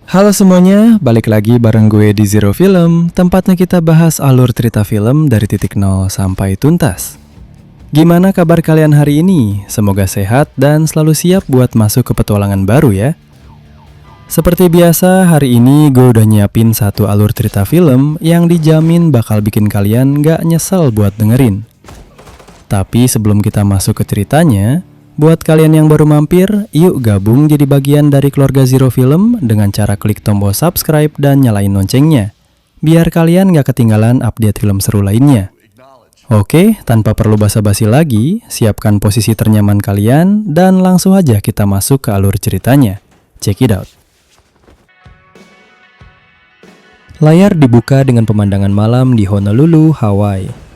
Halo semuanya, balik lagi bareng gue di Zero Film, tempatnya kita bahas alur cerita film dari titik nol sampai tuntas. Gimana kabar kalian hari ini? Semoga sehat dan selalu siap buat masuk ke petualangan baru ya. Seperti biasa, hari ini gue udah nyiapin satu alur cerita film yang dijamin bakal bikin kalian gak nyesel buat dengerin. Tapi sebelum kita masuk ke ceritanya, buat kalian yang baru mampir, yuk gabung jadi bagian dari keluarga Zero Film dengan cara klik tombol subscribe dan nyalain loncengnya, biar kalian gak ketinggalan update film seru lainnya. Oke, tanpa perlu basa-basi lagi, siapkan posisi ternyaman kalian dan langsung aja kita masuk ke alur ceritanya. Check it out. Layar dibuka dengan pemandangan malam di Honolulu, Hawaii.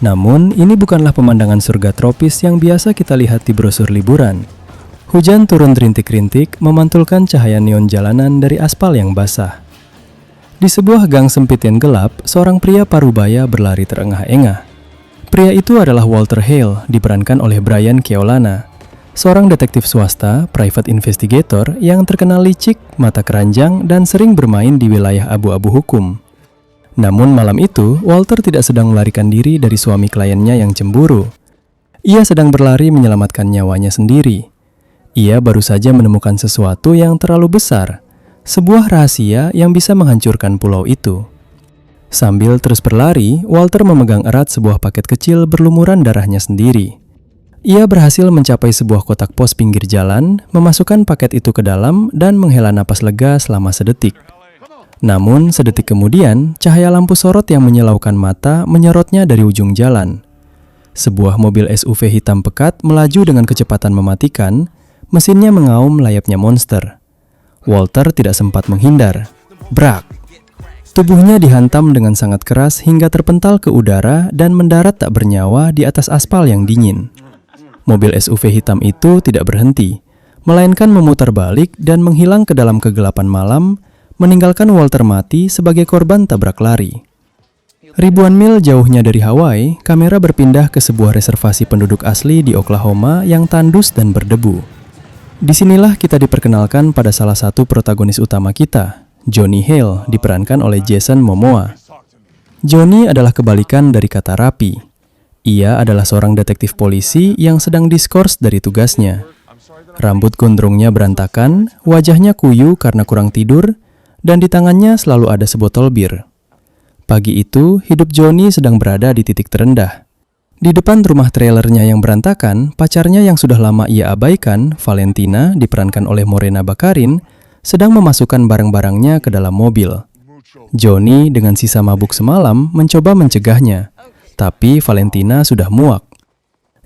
Namun, ini bukanlah pemandangan surga tropis yang biasa kita lihat di brosur liburan. Hujan turun rintik-rintik, memantulkan cahaya neon jalanan dari aspal yang basah. Di sebuah gang sempit yang gelap, seorang pria parubaya berlari terengah-engah. Pria itu adalah Walter Hale, diperankan oleh Brian Keaulana, seorang detektif swasta, private investigator yang terkenal licik, mata keranjang, dan sering bermain di wilayah abu-abu hukum. Namun malam itu, Walter tidak sedang melarikan diri dari suami kliennya yang cemburu. Ia sedang berlari menyelamatkan nyawanya sendiri. Ia baru saja menemukan sesuatu yang terlalu besar, sebuah rahasia yang bisa menghancurkan pulau itu. Sambil terus berlari, Walter memegang erat sebuah paket kecil berlumuran darahnya sendiri. Ia berhasil mencapai sebuah kotak pos pinggir jalan, memasukkan paket itu ke dalam, dan menghela napas lega selama sedetik. Namun, sedetik kemudian, cahaya lampu sorot yang menyilaukan mata menyorotnya dari ujung jalan. Sebuah mobil SUV hitam pekat melaju dengan kecepatan mematikan, mesinnya mengaum layaknya monster. Walter tidak sempat menghindar. Brak! Tubuhnya dihantam dengan sangat keras hingga terpental ke udara dan mendarat tak bernyawa di atas aspal yang dingin. Mobil SUV hitam itu tidak berhenti, melainkan memutar balik dan menghilang ke dalam kegelapan malam, meninggalkan Walter mati sebagai korban tabrak lari. Ribuan mil jauhnya dari Hawaii, kamera berpindah ke sebuah reservasi penduduk asli di Oklahoma yang tandus dan berdebu. Disinilah kita diperkenalkan pada salah satu protagonis utama kita, Johnny Hale, diperankan oleh Jason Momoa. Johnny adalah kebalikan dari kata rapi. Ia adalah seorang detektif polisi yang sedang diskors dari tugasnya. Rambut gondrongnya berantakan, wajahnya kuyu karena kurang tidur, dan di tangannya selalu ada sebotol bir. Pagi itu, hidup Johnny sedang berada di titik terendah. Di depan rumah trailernya yang berantakan, pacarnya yang sudah lama ia abaikan, Valentina, diperankan oleh Morena Baccarin, sedang memasukkan barang-barangnya ke dalam mobil. Johnny dengan sisa mabuk semalam mencoba mencegahnya, tapi Valentina sudah muak.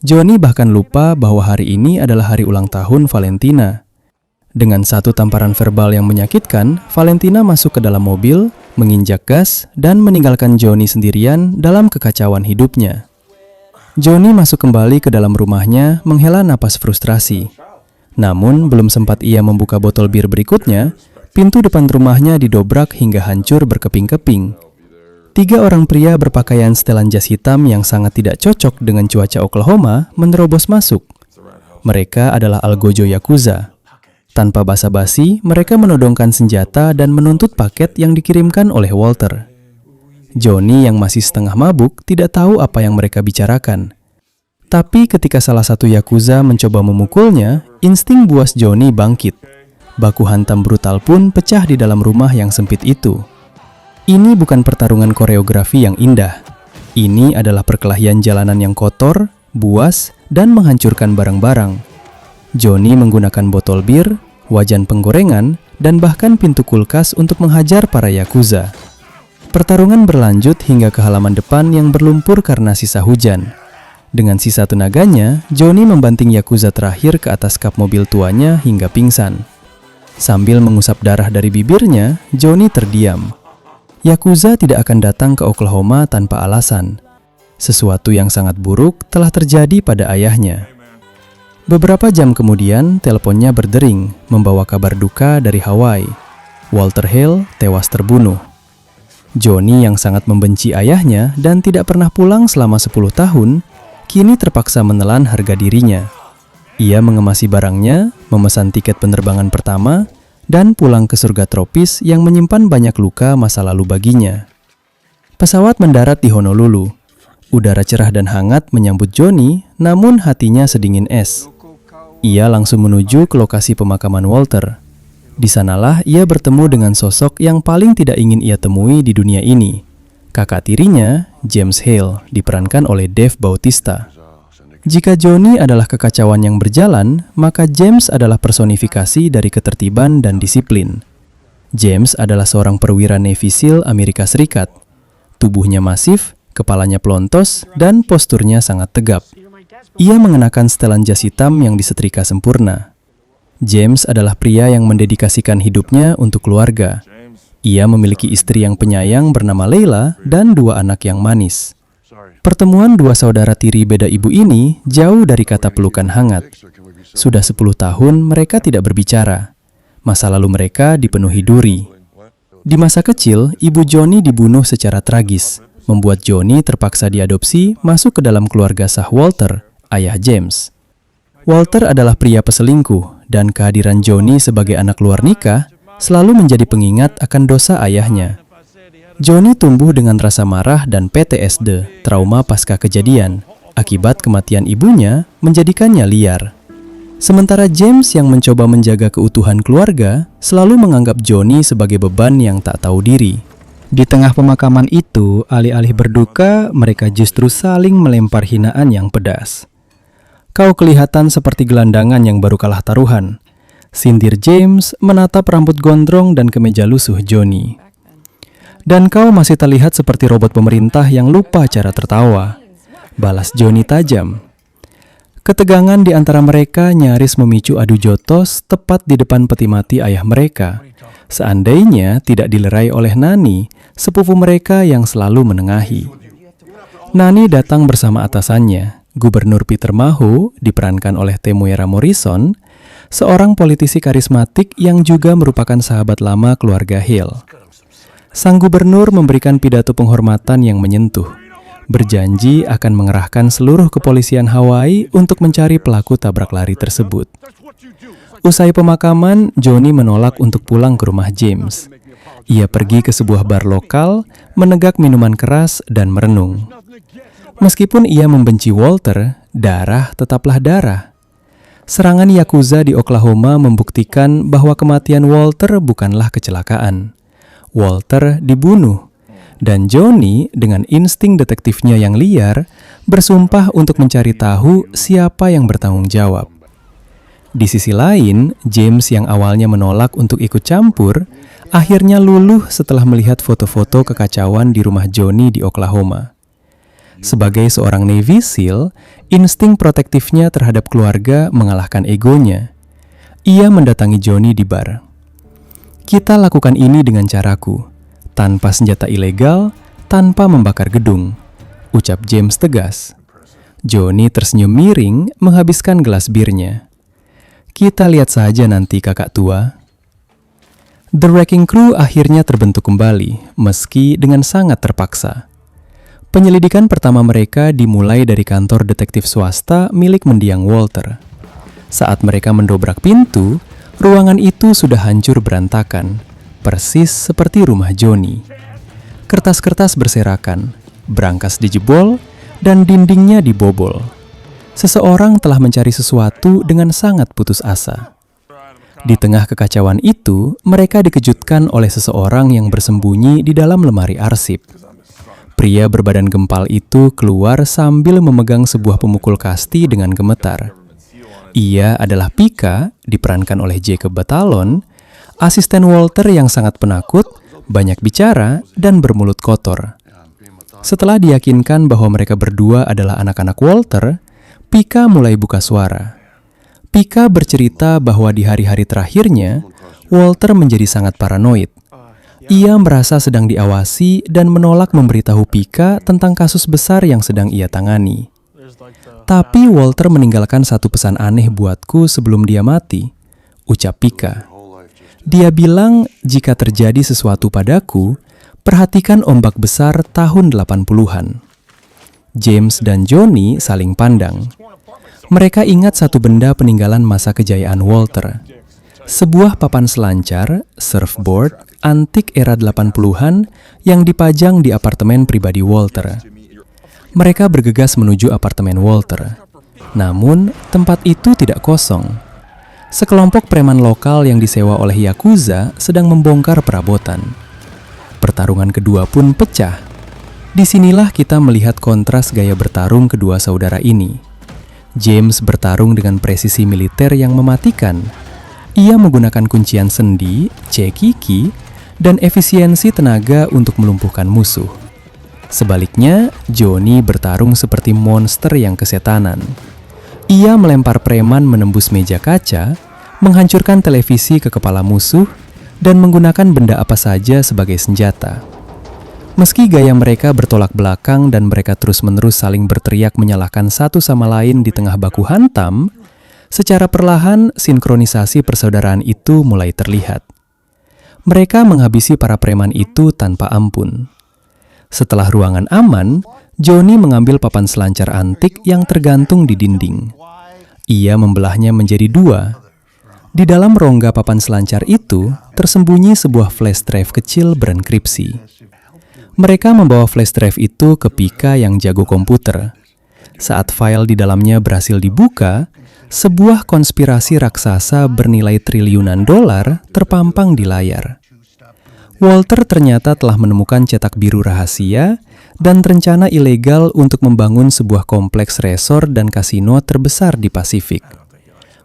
Johnny bahkan lupa bahwa hari ini adalah hari ulang tahun Valentina. Dengan satu tamparan verbal yang menyakitkan, Valentina masuk ke dalam mobil, menginjak gas, dan meninggalkan Johnny sendirian dalam kekacauan hidupnya. Johnny masuk kembali ke dalam rumahnya, menghela napas frustrasi. Namun, belum sempat ia membuka botol bir berikutnya, pintu depan rumahnya didobrak hingga hancur berkeping-keping. 3 orang pria berpakaian setelan jas hitam yang sangat tidak cocok dengan cuaca Oklahoma menerobos masuk. Mereka adalah algojo Yakuza. Tanpa basa-basi, mereka menodongkan senjata dan menuntut paket yang dikirimkan oleh Walter. Johnny yang masih setengah mabuk tidak tahu apa yang mereka bicarakan. Tapi ketika salah satu Yakuza mencoba memukulnya, insting buas Johnny bangkit. Baku hantam brutal pun pecah di dalam rumah yang sempit itu. Ini bukan pertarungan koreografi yang indah. Ini adalah perkelahian jalanan yang kotor, buas, dan menghancurkan barang-barang. Johnny menggunakan botol bir, wajan penggorengan, dan bahkan pintu kulkas untuk menghajar para Yakuza. Pertarungan berlanjut hingga ke halaman depan yang berlumpur karena sisa hujan. Dengan sisa tenaganya, Johnny membanting Yakuza terakhir ke atas kap mobil tuanya hingga pingsan. Sambil mengusap darah dari bibirnya, Johnny terdiam. Yakuza tidak akan datang ke Oklahoma tanpa alasan. Sesuatu yang sangat buruk telah terjadi pada ayahnya. Beberapa jam kemudian, teleponnya berdering, membawa kabar duka dari Hawaii. Walter Hale tewas terbunuh. Johnny yang sangat membenci ayahnya dan tidak pernah pulang selama 10 tahun, kini terpaksa menelan harga dirinya. Ia mengemasi barangnya, memesan tiket penerbangan pertama, dan pulang ke surga tropis yang menyimpan banyak luka masa lalu baginya. Pesawat mendarat di Honolulu. Udara cerah dan hangat menyambut Johnny, namun hatinya sedingin es. Ia langsung menuju ke lokasi pemakaman Walter. Di sanalah ia bertemu dengan sosok yang paling tidak ingin ia temui di dunia ini. Kakak tirinya, James Hale, diperankan oleh Dave Bautista. Jika Johnny adalah kekacauan yang berjalan, maka James adalah personifikasi dari ketertiban dan disiplin. James adalah seorang perwira Navy SEAL Amerika Serikat. Tubuhnya masif, kepalanya pelontos, dan posturnya sangat tegap. Ia mengenakan setelan jas hitam yang disetrika sempurna. James adalah pria yang mendedikasikan hidupnya untuk keluarga. Ia memiliki istri yang penyayang bernama Leila dan 2 anak yang manis. Pertemuan 2 saudara tiri beda ibu ini jauh dari kata pelukan hangat. Sudah 10 tahun mereka tidak berbicara. Masa lalu mereka dipenuhi duri. Di masa kecil, ibu Johnny dibunuh secara tragis, membuat Johnny terpaksa diadopsi masuk ke dalam keluarga sah Walter, ayah James. Walter adalah pria peselingkuh, dan kehadiran Johnny sebagai anak luar nikah selalu menjadi pengingat akan dosa ayahnya. Johnny tumbuh dengan rasa marah dan PTSD, trauma pasca kejadian, akibat kematian ibunya menjadikannya liar. Sementara James yang mencoba menjaga keutuhan keluarga, selalu menganggap Johnny sebagai beban yang tak tahu diri. Di tengah pemakaman itu, alih-alih berduka, mereka justru saling melempar hinaan yang pedas. "Kau kelihatan seperti gelandangan yang baru kalah taruhan," sindir James menatap rambut gondrong dan kemeja lusuh Johnny. "Dan kau masih terlihat seperti robot pemerintah yang lupa cara tertawa," balas Johnny tajam. Ketegangan di antara mereka nyaris memicu adu jotos tepat di depan peti mati ayah mereka. Seandainya tidak dilerai oleh Nani, sepupu mereka yang selalu menengahi. Nani datang bersama atasannya, Gubernur Peter Maho, diperankan oleh Temuera Morrison, seorang politisi karismatik yang juga merupakan sahabat lama keluarga Hill. Sang gubernur memberikan pidato penghormatan yang menyentuh, berjanji akan mengerahkan seluruh kepolisian Hawaii untuk mencari pelaku tabrak lari tersebut. Usai pemakaman, Johnny menolak untuk pulang ke rumah James. Ia pergi ke sebuah bar lokal, menegak minuman keras dan merenung. Meskipun ia membenci Walter, darah tetaplah darah. Serangan Yakuza di Oklahoma membuktikan bahwa kematian Walter bukanlah kecelakaan. Walter dibunuh, dan Johnny dengan insting detektifnya yang liar bersumpah untuk mencari tahu siapa yang bertanggung jawab. Di sisi lain, James yang awalnya menolak untuk ikut campur, akhirnya luluh setelah melihat foto-foto kekacauan di rumah Johnny di Oklahoma. Sebagai seorang Navy SEAL, insting protektifnya terhadap keluarga mengalahkan egonya. Ia mendatangi Johnny di bar. "Kita lakukan ini dengan caraku, tanpa senjata ilegal, tanpa membakar gedung," ucap James tegas. Johnny tersenyum miring menghabiskan gelas birnya. "Kita lihat saja nanti, kakak tua." The Wrecking Crew akhirnya terbentuk kembali, meski dengan sangat terpaksa. Penyelidikan pertama mereka dimulai dari kantor detektif swasta milik mendiang Walter. Saat mereka mendobrak pintu, ruangan itu sudah hancur berantakan, persis seperti rumah Johnny. Kertas-kertas berserakan, brankas dijebol, dan dindingnya dibobol. Seseorang telah mencari sesuatu dengan sangat putus asa. Di tengah kekacauan itu, mereka dikejutkan oleh seseorang yang bersembunyi di dalam lemari arsip. Pria berbadan gempal itu keluar sambil memegang sebuah pemukul kasti dengan gemetar. Ia adalah Pika, diperankan oleh Jacob Batalon, asisten Walter yang sangat penakut, banyak bicara, dan bermulut kotor. Setelah diyakinkan bahwa mereka berdua adalah anak-anak Walter, Pika mulai buka suara. Pika bercerita bahwa di hari-hari terakhirnya, Walter menjadi sangat paranoid. Ia merasa sedang diawasi dan menolak memberitahu Pika tentang kasus besar yang sedang ia tangani. "Tapi Walter meninggalkan satu pesan aneh buatku sebelum dia mati," ucap Pika. "Dia bilang jika terjadi sesuatu padaku, perhatikan ombak besar tahun 80-an. James dan Johnny saling pandang. Mereka ingat satu benda peninggalan masa kejayaan Walter. Sebuah papan selancar, surfboard, antik era 80-an yang dipajang di apartemen pribadi Walter. Mereka bergegas menuju apartemen Walter. Namun, tempat itu tidak kosong. Sekelompok preman lokal yang disewa oleh Yakuza sedang membongkar perabotan. Pertarungan kedua pun pecah. Disinilah kita melihat kontras gaya bertarung kedua saudara ini. James bertarung dengan presisi militer yang mematikan. Ia menggunakan kuncian sendi, cekiki, dan efisiensi tenaga untuk melumpuhkan musuh. Sebaliknya, Johnny bertarung seperti monster yang kesetanan. Ia melempar preman menembus meja kaca, menghancurkan televisi ke kepala musuh, dan menggunakan benda apa saja sebagai senjata. Meski gaya mereka bertolak belakang dan mereka terus-menerus saling berteriak menyalahkan satu sama lain di tengah baku hantam, secara perlahan sinkronisasi persaudaraan itu mulai terlihat. Mereka menghabisi para preman itu tanpa ampun. Setelah ruangan aman, Johnny mengambil papan selancar antik yang tergantung di dinding. Ia membelahnya menjadi dua. Di dalam rongga papan selancar itu, tersembunyi sebuah flash drive kecil berenkripsi. Mereka membawa flash drive itu ke Pika yang jago komputer. Saat file di dalamnya berhasil dibuka, sebuah konspirasi raksasa bernilai triliunan dolar terpampang di layar. Walter ternyata telah menemukan cetak biru rahasia dan rencana ilegal untuk membangun sebuah kompleks resort dan kasino terbesar di Pasifik.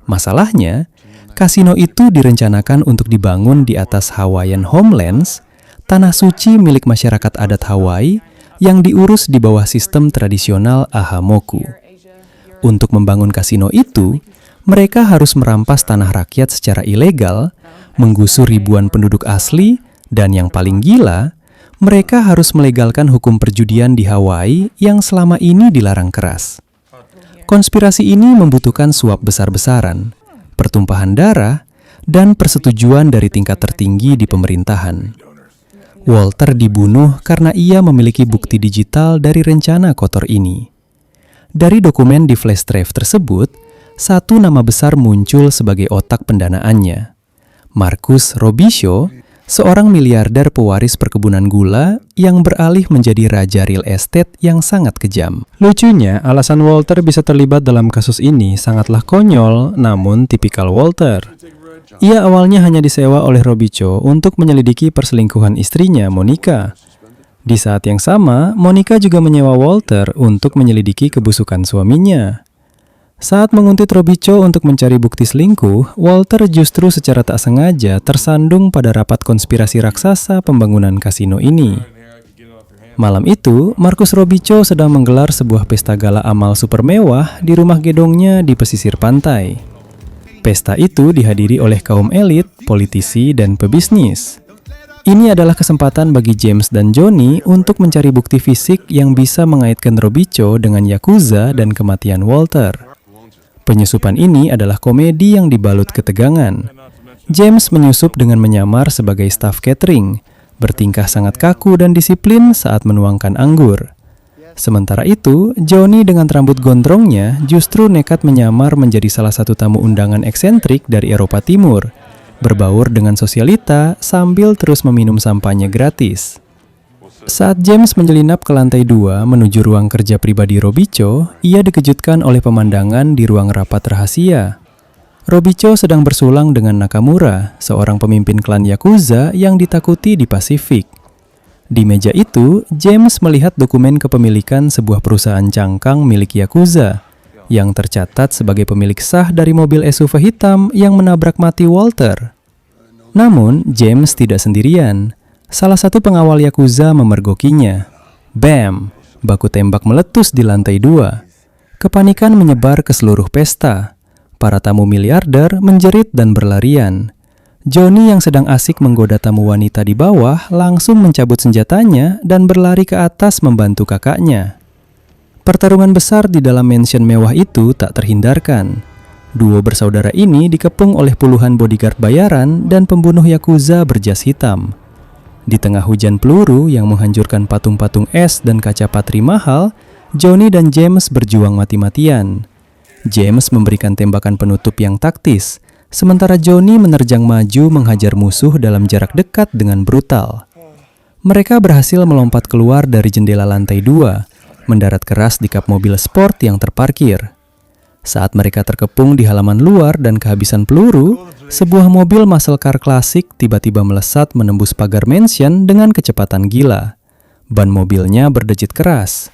Masalahnya, kasino itu direncanakan untuk dibangun di atas Hawaiian Homelands, tanah suci milik masyarakat adat Hawaii yang diurus di bawah sistem tradisional Ahamoku. Untuk membangun kasino itu, mereka harus merampas tanah rakyat secara ilegal, menggusur ribuan penduduk asli, dan yang paling gila, mereka harus melegalkan hukum perjudian di Hawaii yang selama ini dilarang keras. Konspirasi ini membutuhkan suap besar-besaran, pertumpahan darah, dan persetujuan dari tingkat tertinggi di pemerintahan. Walter dibunuh karena ia memiliki bukti digital dari rencana kotor ini. Dari dokumen di flash drive tersebut, satu nama besar muncul sebagai otak pendanaannya. Marcus Robichaud, seorang miliarder pewaris perkebunan gula yang beralih menjadi raja real estate yang sangat kejam. Lucunya, alasan Walter bisa terlibat dalam kasus ini sangatlah konyol, namun tipikal Walter. Ia awalnya hanya disewa oleh Robichaud untuk menyelidiki perselingkuhan istrinya, Monica. Di saat yang sama, Monica juga menyewa Walter untuk menyelidiki kebusukan suaminya. Saat menguntit Robichaud untuk mencari bukti selingkuh, Walter justru secara tak sengaja tersandung pada rapat konspirasi raksasa pembangunan kasino ini. Malam itu, Marcus Robichaud sedang menggelar sebuah pesta gala amal super mewah di rumah gedongnya di pesisir pantai. Pesta itu dihadiri oleh kaum elit, politisi, dan pebisnis. Ini adalah kesempatan bagi James dan Johnny untuk mencari bukti fisik yang bisa mengaitkan Robichaud dengan Yakuza dan kematian Walter. Penyusupan ini adalah komedi yang dibalut ketegangan. James menyusup dengan menyamar sebagai staf catering, bertingkah sangat kaku dan disiplin saat menuangkan anggur. Sementara itu, Johnny dengan rambut gondrongnya justru nekat menyamar menjadi salah satu tamu undangan eksentrik dari Eropa Timur, berbaur dengan sosialita sambil terus meminum sampahnya gratis. Saat James menyelinap ke lantai 2 menuju ruang kerja pribadi Robichaud, ia dikejutkan oleh pemandangan di ruang rapat rahasia. Robichaud sedang bersulang dengan Nakamura, seorang pemimpin klan Yakuza yang ditakuti di Pasifik. Di meja itu, James melihat dokumen kepemilikan sebuah perusahaan cangkang milik Yakuza, yang tercatat sebagai pemilik sah dari mobil SUV hitam yang menabrak mati Walter. Namun, James tidak sendirian. Salah satu pengawal Yakuza memergokinya. Bam! Baku tembak meletus di lantai 2. Kepanikan menyebar ke seluruh pesta. Para tamu miliarder menjerit dan berlarian. Johnny yang sedang asik menggoda tamu wanita di bawah langsung mencabut senjatanya dan berlari ke atas membantu kakaknya. Pertarungan besar di dalam mansion mewah itu tak terhindarkan. Duo bersaudara ini dikepung oleh puluhan bodyguard bayaran dan pembunuh Yakuza berjas hitam. Di tengah hujan peluru yang menghancurkan patung-patung es dan kaca patri mahal, Johnny dan James berjuang mati-matian. James memberikan tembakan penutup yang taktis, Sementara Johnny menerjang maju menghajar musuh dalam jarak dekat dengan brutal. Mereka berhasil melompat keluar dari jendela lantai 2, mendarat keras di kap mobil sport yang terparkir. Saat mereka terkepung di halaman luar dan kehabisan peluru, sebuah mobil muscle car klasik tiba-tiba melesat menembus pagar mansion dengan kecepatan gila. Ban mobilnya berdejit keras.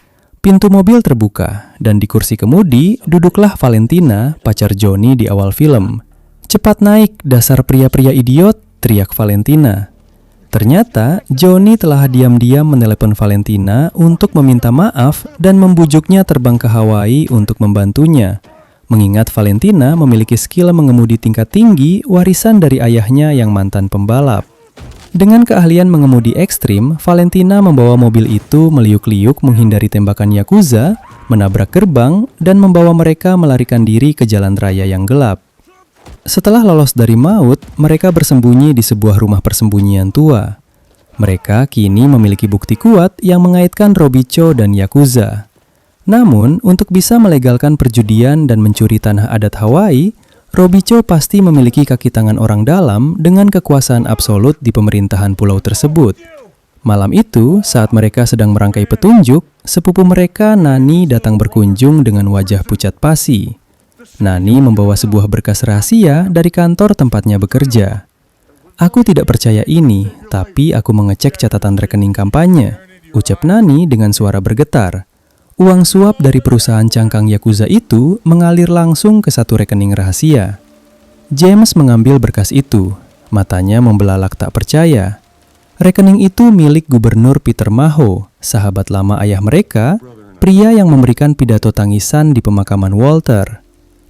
Pintu mobil terbuka, dan di kursi kemudi duduklah Valentina, pacar Johnny di awal film. "Cepat naik, dasar pria-pria idiot," teriak Valentina. Ternyata, Johnny telah diam-diam menelepon Valentina untuk meminta maaf dan membujuknya terbang ke Hawaii untuk membantunya. Mengingat Valentina memiliki skill mengemudi tingkat tinggi warisan dari ayahnya yang mantan pembalap. Dengan keahlian mengemudi ekstrim, Valentina membawa mobil itu meliuk-liuk menghindari tembakan Yakuza, menabrak gerbang, dan membawa mereka melarikan diri ke jalan raya yang gelap. Setelah lolos dari maut, mereka bersembunyi di sebuah rumah persembunyian tua. Mereka kini memiliki bukti kuat yang mengaitkan Robicho dan Yakuza. Namun, untuk bisa melegalkan perjudian dan mencuri tanah adat Hawaii, Robicho pasti memiliki kaki tangan orang dalam dengan kekuasaan absolut di pemerintahan pulau tersebut. Malam itu, saat mereka sedang merangkai petunjuk, sepupu mereka Nani datang berkunjung dengan wajah pucat pasi. Nani membawa sebuah berkas rahasia dari kantor tempatnya bekerja. "Aku tidak percaya ini, tapi aku mengecek catatan rekening kampanye," ucap Nani dengan suara bergetar. Uang suap dari perusahaan cangkang Yakuza itu mengalir langsung ke satu rekening rahasia. James mengambil berkas itu, matanya membelalak tak percaya. Rekening itu milik Gubernur Peter Maho, sahabat lama ayah mereka, pria yang memberikan pidato tangisan di pemakaman Walter.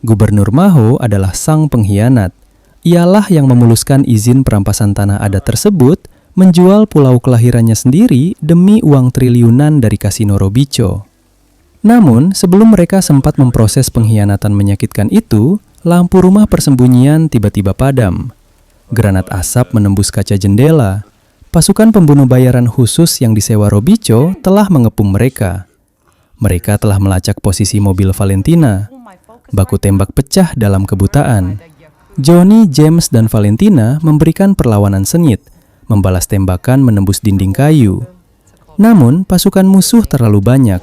Gubernur Maho adalah sang pengkhianat. Ialah yang memuluskan izin perampasan tanah adat tersebut, menjual pulau kelahirannya sendiri demi uang triliunan dari kasino Robicho. Namun, sebelum mereka sempat memproses pengkhianatan menyakitkan itu, lampu rumah persembunyian tiba-tiba padam. Granat asap menembus kaca jendela. Pasukan pembunuh bayaran khusus yang disewa Robicho telah mengepung mereka. Mereka telah melacak posisi mobil Valentina. Baku tembak pecah dalam kebutaan. Johnny, James, dan Valentina memberikan perlawanan sengit, membalas tembakan menembus dinding kayu. Namun, pasukan musuh terlalu banyak.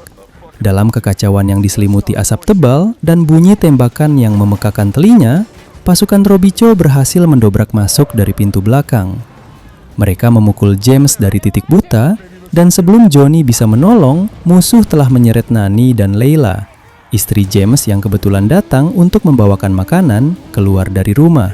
Dalam kekacauan yang diselimuti asap tebal dan bunyi tembakan yang memekakan telinga, pasukan Robicho berhasil mendobrak masuk dari pintu belakang. Mereka memukul James dari titik buta, dan sebelum Johnny bisa menolong, musuh telah menyeret Nani dan Leila, istri James yang kebetulan datang untuk membawakan makanan, keluar dari rumah.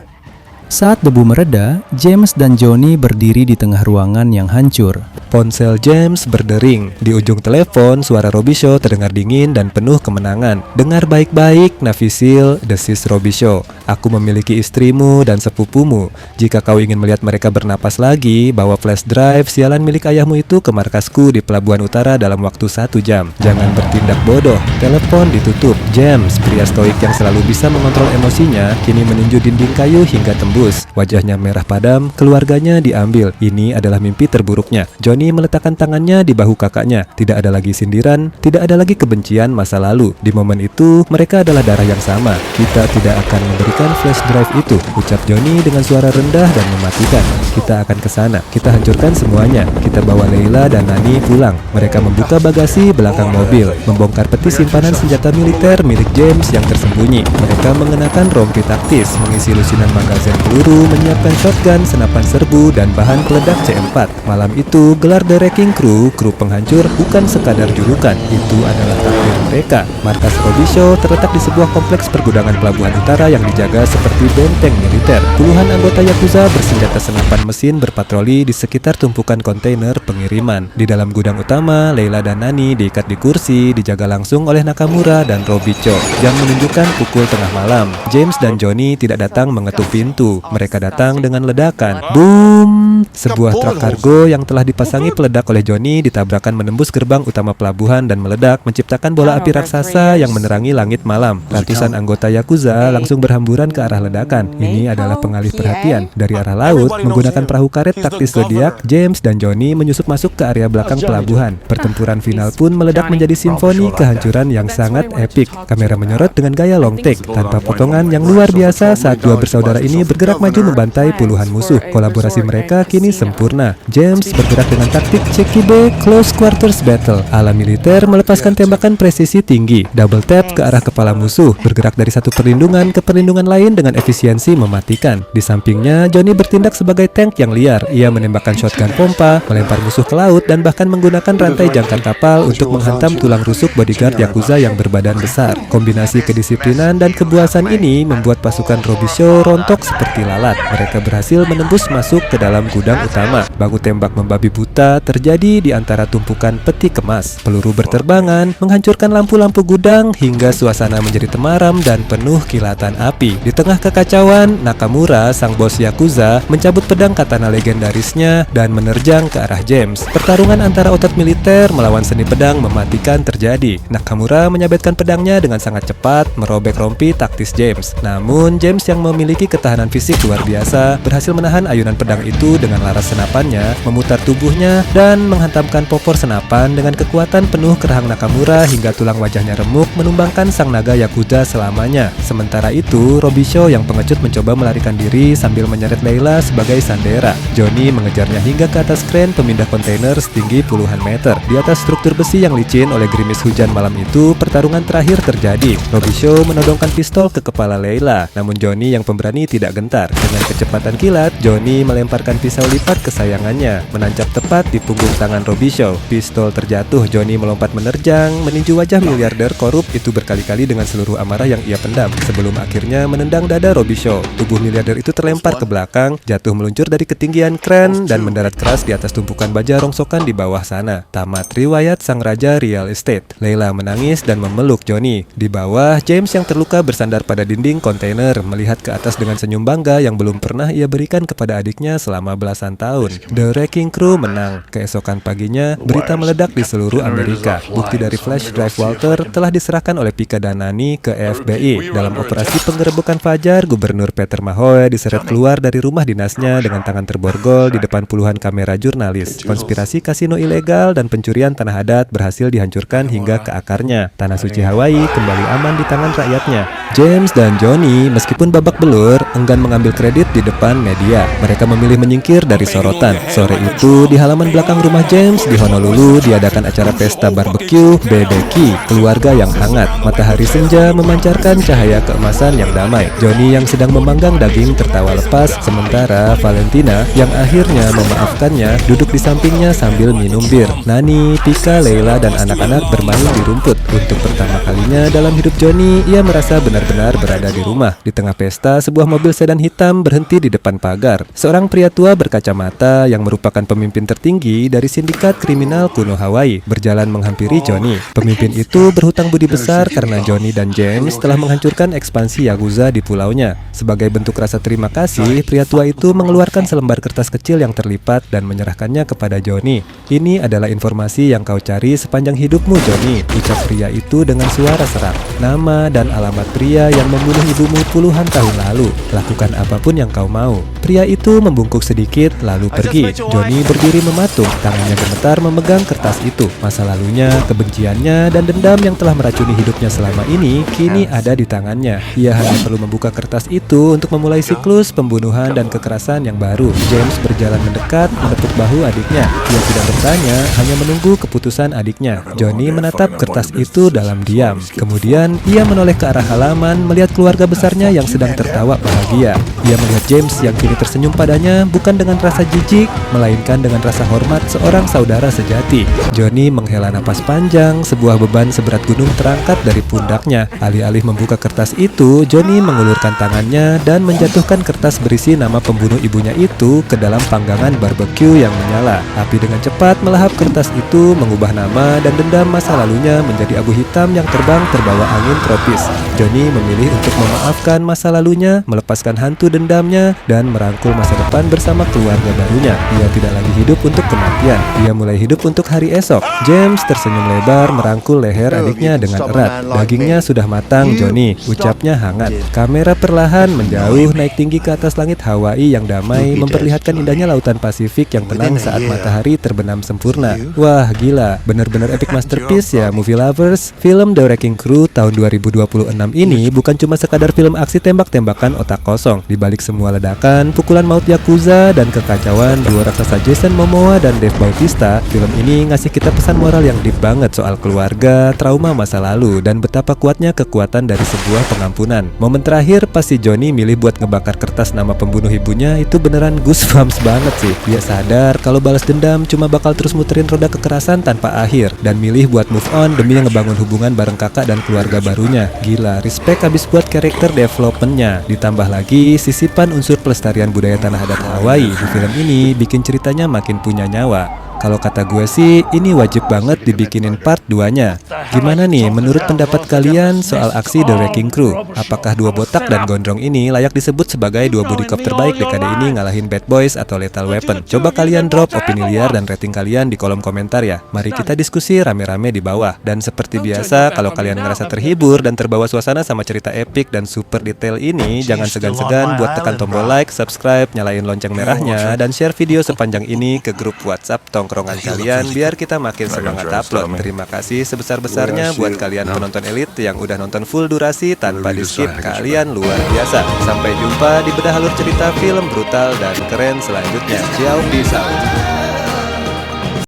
Saat debu mereda, James dan Johnny berdiri di tengah ruangan yang hancur. Ponsel James berdering. Di ujung telepon, suara Robicho terdengar dingin dan penuh kemenangan. "Dengar baik-baik, Navisil," desis Robicho. "Aku memiliki istrimu dan sepupumu. Jika kau ingin melihat mereka bernapas lagi, bawa flash drive sialan milik ayahmu itu ke markasku di Pelabuhan Utara dalam waktu 1 jam. Jangan bertindak bodoh." Telepon ditutup. James, pria stoik yang selalu bisa mengontrol emosinya, kini meninju dinding kayu hingga tembus. Wajahnya merah padam, keluarganya diambil. Ini adalah mimpi terburuknya. Johnny meletakkan tangannya di bahu kakaknya. Tidak ada lagi sindiran, tidak ada lagi kebencian masa lalu. Di momen itu, mereka adalah darah yang sama. "Kita tidak akan memberikan flash drive itu," ucap Johnny dengan suara rendah dan mematikan. "Kita akan ke sana. Kita hancurkan semuanya. Kita bawa Leila dan Nani pulang." Mereka membuka bagasi belakang mobil, membongkar peti simpanan senjata militer milik James yang tersembunyi. Mereka mengenakan rompi taktis, mengisi lusinan magazin peluru, menyiapkan shotgun, senapan serbu, dan bahan peledak C4. Malam itu, gelar The Wrecking Crew, kru penghancur, bukan sekadar julukan. Itu adalah takdir mereka. Markas Robicho terletak di sebuah kompleks pergudangan Pelabuhan Utara yang dijaga seperti benteng militer. Puluhan anggota Yakuza bersenjata senapan mesin berpatroli di sekitar tumpukan kontainer pengiriman. Di dalam gudang utama, Leila dan Nani diikat di kursi, dijaga langsung oleh Nakamura dan Robicho. Jam menunjukkan pukul tengah malam. James dan Johnny tidak datang mengetuk pintu. Mereka datang dengan ledakan. Boom! Sebuah truk kargo yang telah dipasangi peledak oleh Johnny ditabrakkan menembus gerbang utama pelabuhan dan meledak, menciptakan bola api raksasa yang menerangi langit malam. Ratusan anggota Yakuza langsung berhamburan ke arah ledakan. Ini adalah pengalih perhatian. Dari arah laut, menggunakan perahu karet taktis Zodiac, James dan Johnny menyusup masuk ke area belakang pelabuhan. Pertempuran final pun meledak menjadi simfoni kehancuran yang sangat epik. Kamera menyorot dengan gaya long take, tanpa potongan yang luar biasa saat dua bersaudara ini bergerak maju membantai puluhan musuh. Kolaborasi mereka kini sempurna. James bergerak dengan taktik CQB Close Quarters Battle ala militer, melepaskan tembakan presisi tinggi, double tap ke arah kepala musuh, bergerak dari satu perlindungan ke perlindungan lain dengan efisiensi mematikan. Di sampingnya, Johnny bertindak sebagai tank yang liar. Ia menembakkan shotgun pompa, melempar musuh ke laut, dan bahkan menggunakan rantai jangkar kapal untuk menghantam tulang rusuk bodyguard Yakuza yang berbadan besar. Kombinasi kedisiplinan dan kebuasan ini membuat pasukan Robichaux rontok seperti lalat. Mereka berhasil menembus masuk ke dalam gudang utama. Baku tembak membabi buta terjadi di antara tumpukan peti kemas. Peluru berterbangan menghancurkan lampu-lampu gudang hingga suasana menjadi temaram dan penuh kilatan api. Di tengah kekacauan, Nakamura, sang bos Yakuza, mencabut pedang katana legendarisnya dan menerjang ke arah James. Pertarungan antara otot militer melawan seni pedang mematikan terjadi. Nakamura menyabetkan pedangnya dengan sangat cepat, merobek rompi taktis James. Namun, James yang memiliki ketahanan fisik luar biasa berhasil menahan ayunan pedang itu dengan laras senapannya, memutar tubuhnya, dan menghantamkan popor senapan dengan kekuatan penuh ke rahang Nakamura hingga tulang wajahnya remuk, menumbangkan sang naga Yakuza selamanya. Sementara itu, Robichaux yang pengecut mencoba melarikan diri sambil menyeret Layla sebagai sandera. Johnny mengejarnya hingga ke atas kren pemindah kontainer setinggi puluhan meter. Di atas struktur besi yang licin oleh gerimis hujan malam itu, pertarungan terakhir terjadi. Robichaux menodongkan pistol ke kepala Layla, namun Johnny yang pemberani tidak gentar. Dengan kecepatan kilat, Johnny melemparkan pisau lipat kesayangannya, menancap tepat di punggung tangan Robichaux. Pistol terjatuh, Johnny melompat menerjang, meninju wajah miliarder korup itu berkali-kali dengan seluruh amarah yang ia pendam, sebelum akhirnya menendang dada Robichaux. Tubuh miliarder itu terlempar ke belakang, jatuh meluncur dari ketinggian kren, dan mendarat keras di atas tumpukan baja rongsokan di bawah sana. Tamat riwayat sang raja real estate. Layla menangis dan memeluk Johnny. Di bawah, James yang terluka bersandar pada dinding kontainer, melihat ke atas dengan senyum bangga yang belum pernah ia berikan kepada adiknya selama belasan tahun. The Wrecking Crew menang. Keesokan paginya, berita meledak di seluruh Amerika. Bukti dari flash drive Walter telah diserahkan oleh Pika Danani ke FBI. Dalam operasi penggerebekan fajar, Gubernur Peter Mahoe diseret keluar dari rumah dinasnya dengan tangan terborgol di depan puluhan kamera jurnalis. Konspirasi kasino ilegal dan pencurian tanah adat berhasil dihancurkan hingga ke akarnya. Tanah suci Hawaii kembali aman di tangan rakyatnya. James dan Johnny, meskipun babak belur, enggan mengambil kredit di depan media. Mereka memilih menyingkir dari sorotan. Sore itu, di halaman belakang rumah James di Honolulu diadakan acara pesta barbecue BBQ, keluarga yang hangat. Matahari senja memancarkan cahaya keemasan yang damai. Johnny yang sedang memanggang daging tertawa lepas, sementara Valentina yang akhirnya memaafkannya duduk di sampingnya sambil minum bir. Nani, Pika, Layla, dan anak-anak bermain di rumput. Untuk pertama kalinya dalam hidup Johnny, ia merasa benar-benar berada di rumah. Di tengah pesta, sebuah mobil sedan hitam berhenti di depan pagar. Seorang pria tua berkacamata yang merupakan pemimpin tertinggi dari sindikat kriminal kuno Hawaii berjalan menghampiri Johnny. Pemimpin itu berhutang budi besar karena Johnny dan James telah menghancurkan ekspansi Yakuza di pulaunya. Sebagai bentuk rasa terima kasih, pria tua itu mengeluarkan selembar kertas kecil yang terlipat dan menyerahkannya kepada Johnny. "Ini adalah informasi yang kau cari sepanjang hidupmu, Johnny," ucap pria itu dengan suara serak. "Nama dan alamat pria yang membunuh ibumu puluhan tahun lalu. Lakukan apapun yang kau mau." Pria itu membungkuk sedikit lalu pergi. Johnny berdiri mematung, tangannya gemetar memegang kertas itu. Masa lalunya, kebenciannya, dan dendam yang telah meracuni hidupnya selama ini kini ada di tangannya. Ia hanya perlu membuka kertas itu untuk memulai siklus pembunuhan dan kekerasan yang baru. James berjalan mendekat, menepuk bahu adiknya. Ia tidak bertanya, hanya menunggu keputusan adiknya. Johnny menatap kertas itu dalam diam. Kemudian, ia menoleh ke arah halaman, melihat keluarga besarnya yang sedang tertawa bahagia. Ia melihat James yang kini tersenyum padanya bukan dengan rasa jijik, melainkan dengan rasa hormat seorang saudara sejati. Johnny menghela napas panjang, sebuah beban seberat gunung terangkat dari pundaknya. Alih-alih membuka kertas itu, Johnny mengulurkan tangannya dan menjatuhkan kertas berisi nama pembunuh ibunya itu ke dalam panggangan barbecue yang menyala. Api dengan cepat melahap kertas itu, mengubah nama dan dendam masa lalunya menjadi abu hitam yang terbang terbawa angin tropis. Johnny memilih untuk memaafkan masa lalunya, melepaskan hantu dendamnya, dan merangkul masa depan bersama keluarga barunya. Dia tidak lagi hidup untuk kematian, dia mulai hidup untuk hari esok. James tersenyum lebar merangkul leher adiknya dengan erat. Dagingnya sudah matang, Johnny, ucapnya hangat. Kamera perlahan menjauh naik tinggi ke atas langit Hawaii yang damai, memperlihatkan indahnya lautan Pasifik yang tenang saat matahari terbenam sempurna. Wah, gila, bener-bener epic masterpiece ya, movie lovers. Film The Wrecking Crew tahun 2026 ini bukan cuma sekadar film aksi tembak-tembakan otak kosong. Di balik semua ledakan, pukulan maut Yakuza, dan kekacauan duo raksasa Jason Momoa dan Dave Bautista, film ini ngasih kita pesan moral yang deep banget soal keluarga, trauma masa lalu, dan betapa kuatnya kekuatan dari sebuah pengampunan. Momen terakhir pas si Johnny milih buat ngebakar kertas nama pembunuh ibunya itu beneran goosebumps banget sih. Dia sadar kalau balas dendam cuma bakal terus muterin roda kekerasan tanpa akhir, dan milih buat move on demi ngebangun hubungan bareng kakak dan keluarga barunya. Gila, respect habis buat karakter developmentnya. Ditambah lagi sisipan unsur pelestarian budaya tanah adat Hawaii di film ini bikin ceritanya makin punya nyawa. Kalau kata gue sih, ini wajib banget dibikinin part 2-nya. Gimana nih menurut pendapat kalian soal aksi The Wrecking Crew? Apakah dua botak dan gondrong ini layak disebut sebagai dua body cop terbaik dekade ini ngalahin Bad Boys atau Lethal Weapon? Coba kalian drop opini liar dan rating kalian di kolom komentar ya. Mari kita diskusi rame-rame di bawah. Dan seperti biasa, kalau kalian ngerasa terhibur dan terbawa suasana sama cerita epic dan super detail ini, jangan segan-segan buat tekan tombol like, subscribe, nyalain lonceng merahnya, dan share video sepanjang ini ke grup WhatsApp tongkrongan kalian biar kita makin semangat upload. Terima kasih sebesar-besarnya buat kalian penonton elit yang udah nonton full durasi tanpa di skip. Kalian luar biasa. Sampai jumpa di bedah alur cerita film brutal dan keren selanjutnya. Ciao, peace out.